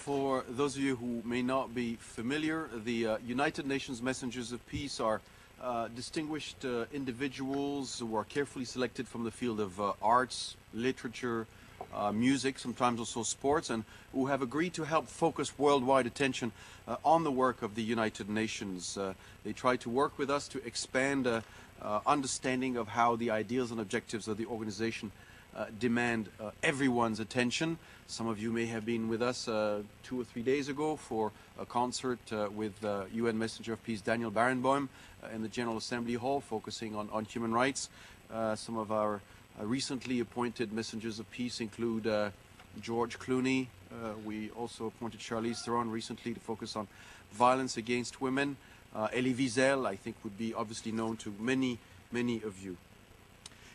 For those of you who may not be familiar, the United Nations Messengers of Peace are distinguished individuals who are carefully selected from the field of arts, literature, music, sometimes also sports, and who have agreed to help focus worldwide attention on the work of the United Nations. They try to work with us to expand understanding of how the ideals and objectives of the organization demand everyone's attention. Some of you may have been with us 2 or 3 days ago for a concert with UN Messenger of Peace Daniel Barenboim in the General Assembly Hall, focusing on human rights. Some of our recently appointed Messengers of Peace include George Clooney. We also appointed Charlize Theron recently to focus on violence against women. Elie Wiesel, I think, would be obviously known to many, many of you.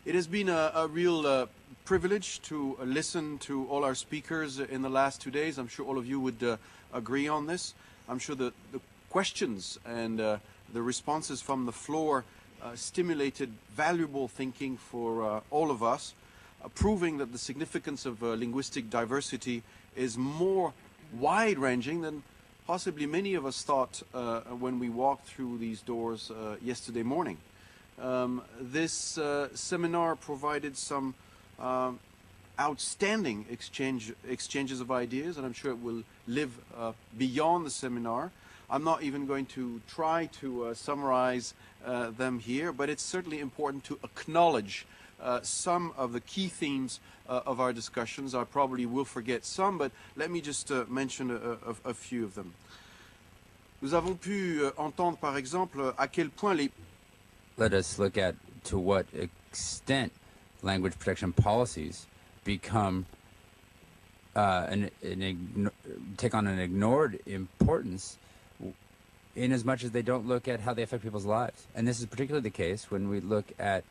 It has been a real privilege to listen to all our speakers in the last 2 days. I'm sure all of you would agree on this. I'm sure that the questions and the responses from the floor stimulated valuable thinking for all of us, proving that the significance of linguistic diversity is more wide-ranging than possibly many of us thought when we walked through these doors yesterday morning. This seminar provided some outstanding exchanges of ideas, and I'm sure it will live beyond the seminar. I'm not even going to try to summarize them here, but it's certainly important to acknowledge some of the key themes of our discussions. I probably will forget some, but let me just mention a few of them. Nous avons pu entendre par exemple à quel point les... Let us look at to what extent language protection policies become take on an ignored importance in as much as they don't look at how they affect people's lives. And this is particularly the case when we look at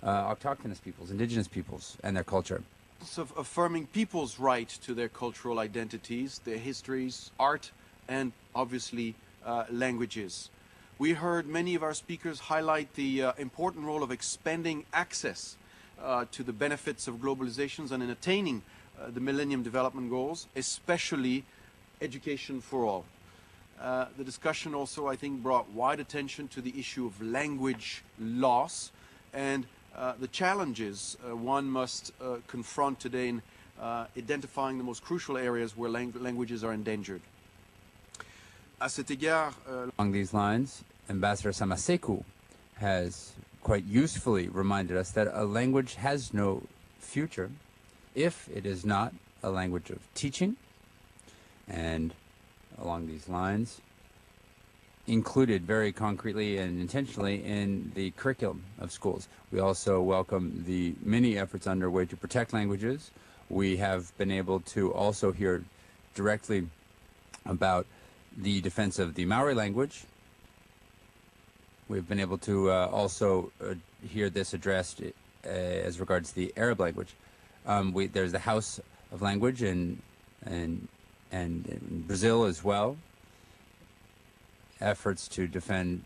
autochthonous peoples, indigenous peoples, and their culture. Of affirming people's right to their cultural identities, their histories, art, and obviously languages. We heard many of our speakers highlight the important role of expanding access to the benefits of globalizations and in attaining the Millennium Development Goals, especially education for all. The discussion also, I think, brought wide attention to the issue of language loss and the challenges one must confront today in identifying the most crucial areas where languages are endangered. À cet égard, along these lines, Ambassador Samaseku has quite usefully reminded us that a language has no future if it is not a language of teaching, and along these lines, included very concretely and intentionally in the curriculum of schools. We also welcome the many efforts underway to protect languages. We have been able to also hear directly about the defense of the Maori language. We've been able to also hear this addressed as regards the Arab language. There's the House of Language and in Brazil as well. Efforts to defend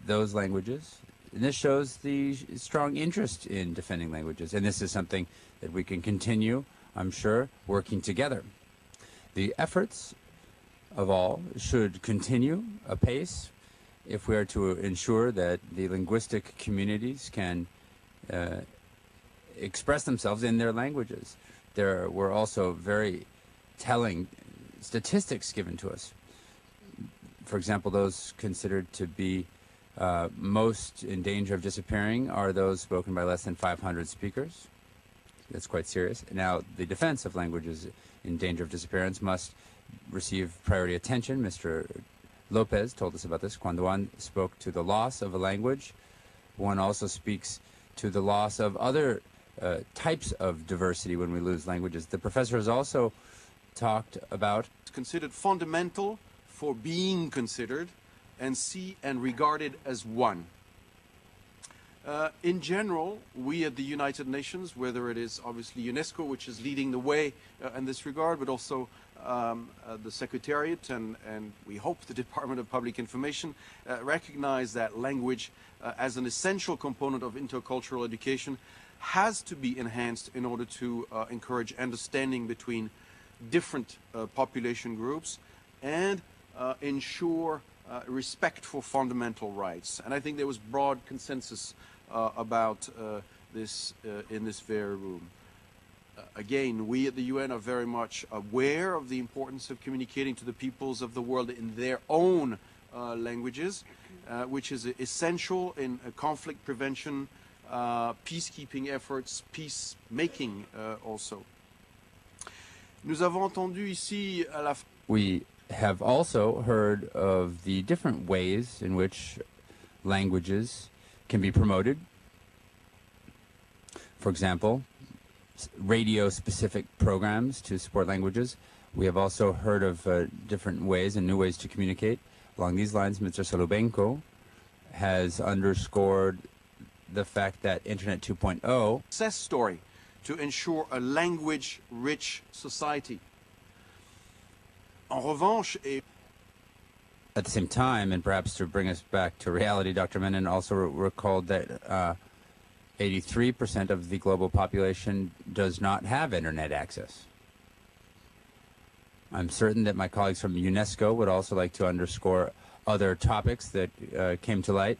those languages. And this shows the strong interest in defending languages. And this is something that we can continue, I'm sure, working together. The efforts of all should continue apace if we are to ensure that the linguistic communities can express themselves in their languages. There were also very telling statistics given to us. For example, those considered to be most in danger of disappearing are those spoken by less than 500 speakers. That's quite serious. Now, the defense of languages in danger of disappearance must receive priority attention. Mr. Lopez told us about this. Cuando one spoke to the loss of a language, one also speaks to the loss of other types of diversity when we lose languages. The professor has also talked about... It's considered fundamental for being considered and regarded as one. In general, we at the United Nations, whether it is obviously UNESCO, which is leading the way in this regard, but also the Secretariat and we hope the Department of Public Information recognize that language as an essential component of intercultural education has to be enhanced in order to encourage understanding between different population groups and ensure respect for fundamental rights. And I think there was broad consensus about this in this very room. Again, we at the UN are very much aware of the importance of communicating to the peoples of the world in their own languages, which is essential in conflict prevention, peacekeeping efforts, peacemaking also. Nous avons entendu ici à la We have also heard of the different ways in which languages can be promoted. For example, radio-specific programs to support languages. We have also heard of different ways and new ways to communicate. Along these lines, Mr. Solubenko has underscored the fact that Internet 2.0 success story to ensure a language-rich society. En revanche, at the same time, and perhaps to bring us back to reality, Dr. Menon also recalled that 83% of the global population does not have internet access. I'm certain that my colleagues from UNESCO would also like to underscore other topics that came to light.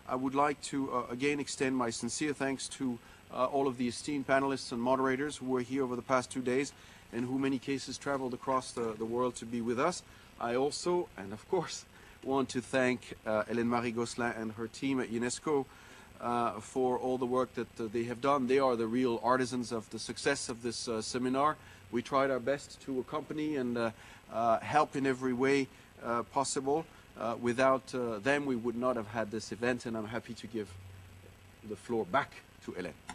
I would like to again extend my sincere thanks to all of the esteemed panelists and moderators who were here over the past 2 days and who in many cases traveled across the world to be with us. I also, and of course, want to thank Hélène-Marie Gosselin and her team at UNESCO for all the work that they have done. They are the real artisans of the success of this seminar. We tried our best to accompany and help in every way possible. Without them, we would not have had this event, and I'm happy to give the floor back to Hélène.